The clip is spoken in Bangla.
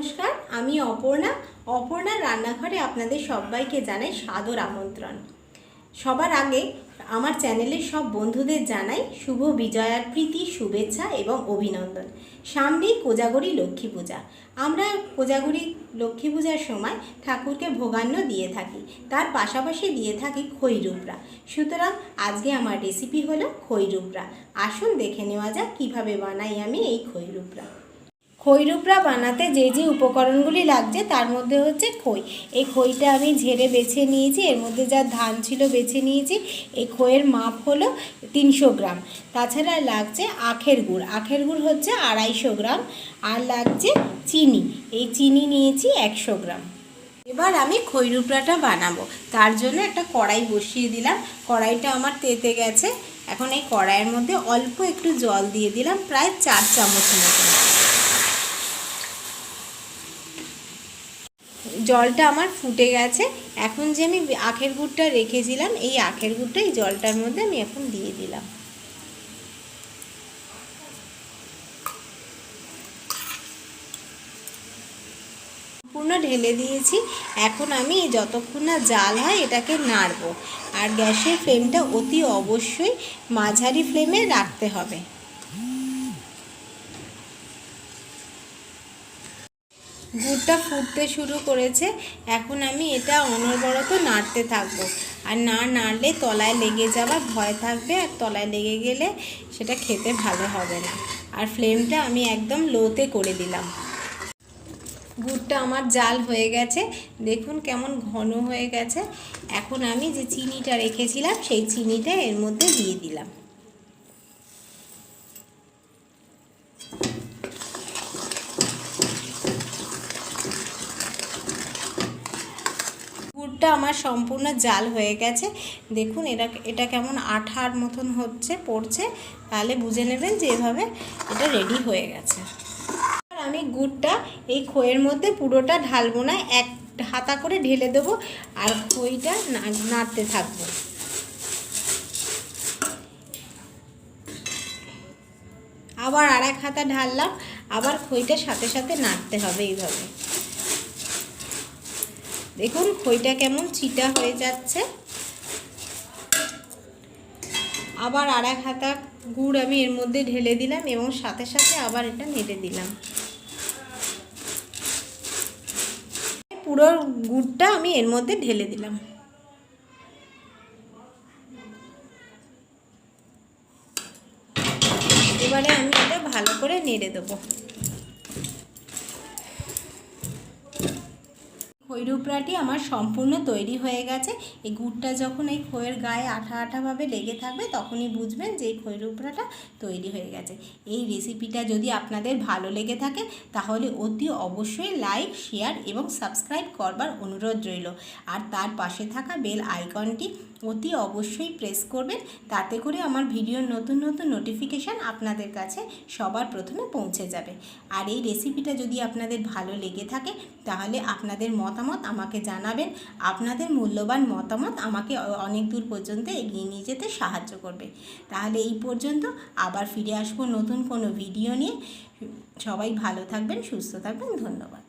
নমস্কার, আমি অপর্ণা রান্নাঘরে আপনাদের সবাইকে জানাই সাদর আমন্ত্রণ। সবার আগে আমার চ্যানেলের সব বন্ধুদের জানাই শুভ বিজয়ার প্রীতি, শুভেচ্ছা এবং অভিনন্দন। সামনেই কোজাগরী লক্ষ্মী পূজা। আমরা কোজাগরী লক্ষ্মী পূজার সময় ঠাকুরকে ভোগান্ন দিয়ে থাকি, তার পাশাপাশি দিয়ে থাকি খইরুপড়া। সুতরাং আজকে আমার রেসিপি হলো খইরুপড়া। আসুন দেখে নেওয়া যাক কীভাবে বানাই আমি এই খইরুপড়া। খইরুপড়া বানাতে যে যে উপকরণগুলি লাগছে তার মধ্যে হচ্ছে খই। এই খইটা আমি ঝেড়ে বেছে নিয়েছি, এর মধ্যে যা ধান ছিল বেছে নিয়েছি। এই খইয়ের মাপ হলো 300 গ্রাম। তাছাড়া লাগছে আখের গুড় হচ্ছে 250 গ্রাম। আর লাগছে চিনি, এই চিনি নিয়েছি 100 গ্রাম। এবার আমি খইরুপড়াটা বানাবো, তার জন্য একটা কড়াই বসিয়ে দিলাম। কড়াইটা আমার তেতে গেছে। এখন এই কড়াইয়ের মধ্যে অল্প একটু জল দিয়ে দিলাম, প্রায় 4 চামচ মতো। জলটা আমার ফুটে গেছে। এখন যে আমি আখের গুড়টা রেখেছিলাম, এই আখের গুড়টা এই জলটার মধ্যে আমি এখন দিয়ে দিলাম। সম্পূর্ণ ঢেলে দিয়েছি। এখন আমি যতক্ষণ না জাল হয় এটাকে নাড়বো। আর গ্যাসের ফ্লেমটা অতি অবশ্যই মাঝারি ফ্লেমে রাখতে হবে। গুড়টা ফুটতে শুরু করেছে। এখন আমি এটা অনবরত নাড়তে থাকবো। আর না নাড়লে তলায় লেগে যাওয়ার ভয় থাকবে, আর তলায় লেগে গেলে সেটা খেতে ভালো হবে না। আর ফ্লেমটা আমি একদম লোতে করে দিলাম। গুড়টা আমার জাল হয়ে গেছে, দেখুন কেমন ঘন হয়ে গেছে। এখন আমি যে চিনিটা রেখেছিলাম সেই চিনিটা এর মধ্যে দিয়ে দিলাম। গুড়টা আমার সম্পূর্ণ জাল হয়ে গেছে। দেখুন এটা কেমন আঠার মতন পড়ছে, তাহলে বুঝে নেবেন যে এভাবে এটা রেডি হয়ে গেছে। আর আমি গুড়টা এই খইয়ের মধ্যে পুরোটা ঢালবো না, এক হাতা করে ঢেলে দেবো আর খইটা নাড়তে থাকবো। আবার আর এক হাতা ঢাললাম, আবার খইটার সাথে সাথে নাড়তে হবে এইভাবে। দেখুন খইটা কেমন চিটা হয়ে যাচ্ছে। আবার আর এক হাতা গুড় আমি এর মধ্যে ঢেলে দিলাম এবং সাথে সাথে আবার এটা নেড়ে দিলাম। পুরো গুড়টা আমি এর মধ্যে ঢেলে দিলাম। এবারে আমি এটা ভালো করে নেড়ে দেবো। খইরুপড়াটি আমার সম্পূর্ণ তৈরি হয়ে গেছে। এই গুড়টা যখন এই খইয়ের গায়ে আঠা আঠাভাবে লেগে থাকবে তখনই বুঝবেন যে এই খইরুপড়াটা তৈরি হয়ে গেছে। এই রেসিপিটা যদি আপনাদের ভালো লেগে থাকে তাহলে অতি অবশ্যই লাইক, শেয়ার এবং সাবস্ক্রাইব করবার অনুরোধ রইল। আর তার পাশে থাকা বেল আইকনটি অতি অবশ্যই প্রেস করবেন, তাতে করে আমার ভিডিওর নতুন নতুন নোটিফিকেশান আপনাদের কাছে সবার প্রথমে পৌঁছে যাবে। আর এই রেসিপিটা যদি আপনাদের ভালো লেগে থাকে তাহলে আপনাদের মতামত আমাকে জানাবেন। আপনাদের মূল্যবান মতামত আমাকে অনেক দূর পর্যন্ত এগিয়ে নিয়ে যেতে সাহায্য করবে। তাহলে এই পর্যন্ত, আবার ফিরে আসবো নতুন কোনো ভিডিও নিয়ে। সবাই ভালো থাকবেন, সুস্থ থাকবেন। ধন্যবাদ।